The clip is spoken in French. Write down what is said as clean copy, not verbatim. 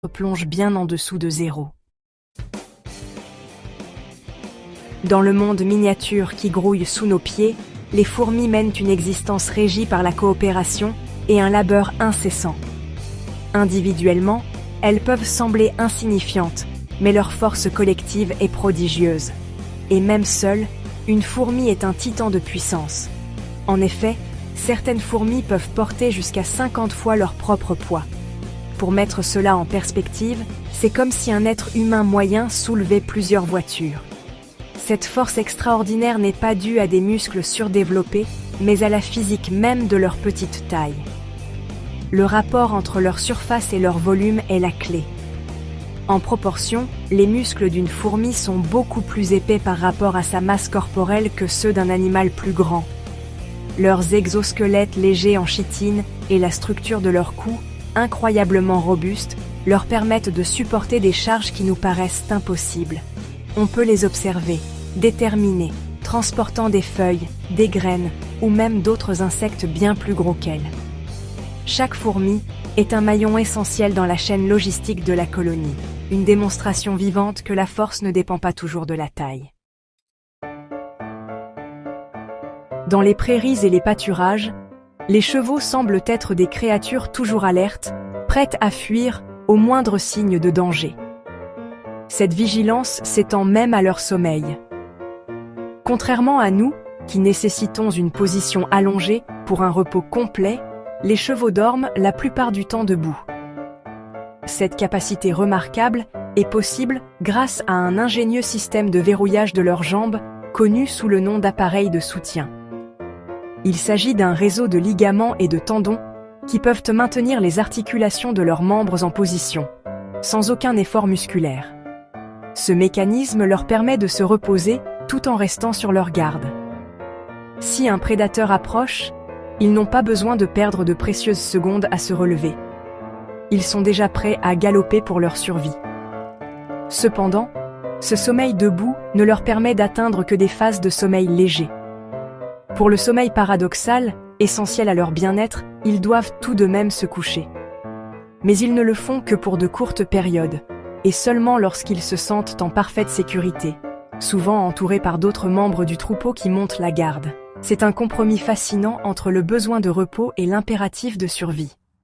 plonge bien en dessous de zéro. Dans le monde miniature qui grouille sous nos pieds, les fourmis mènent une existence régie par la coopération et un labeur incessant. Individuellement, elles peuvent sembler insignifiantes, mais leur force collective est prodigieuse. Et même seule, une fourmi est un titan de puissance. En effet, certaines fourmis peuvent porter jusqu'à 50 fois leur propre poids. Pour mettre cela en perspective, c'est comme si un être humain moyen soulevait plusieurs voitures. Cette force extraordinaire n'est pas due à des muscles surdéveloppés, mais à la physique même de leur petite taille. Le rapport entre leur surface et leur volume est la clé. En proportion, les muscles d'une fourmi sont beaucoup plus épais par rapport à sa masse corporelle que ceux d'un animal plus grand. Leurs exosquelettes légers en chitine et la structure de leur cou, incroyablement robuste, leur permettent de supporter des charges qui nous paraissent impossibles. On peut les observer, déterminées, transportant des feuilles, des graines ou même d'autres insectes bien plus gros qu'elles. Chaque fourmi est un maillon essentiel dans la chaîne logistique de la colonie, une démonstration vivante que la force ne dépend pas toujours de la taille. Dans les prairies et les pâturages, les chevaux semblent être des créatures toujours alertes, prêtes à fuir au moindre signe de danger. Cette vigilance s'étend même à leur sommeil. Contrairement à nous, qui nécessitons une position allongée pour un repos complet, les chevaux dorment la plupart du temps debout. Cette capacité remarquable est possible grâce à un ingénieux système de verrouillage de leurs jambes, connu sous le nom d'appareil de soutien. Il s'agit d'un réseau de ligaments et de tendons qui peuvent maintenir les articulations de leurs membres en position, sans aucun effort musculaire. Ce mécanisme leur permet de se reposer tout en restant sur leur garde. Si un prédateur approche, ils n'ont pas besoin de perdre de précieuses secondes à se relever. Ils sont déjà prêts à galoper pour leur survie. Cependant, ce sommeil debout ne leur permet d'atteindre que des phases de sommeil léger. Pour le sommeil paradoxal, essentiel à leur bien-être, ils doivent tout de même se coucher. Mais ils ne le font que pour de courtes périodes, et seulement lorsqu'ils se sentent en parfaite sécurité, souvent entourés par d'autres membres du troupeau qui montent la garde. C'est un compromis fascinant entre le besoin de repos et l'impératif de survie.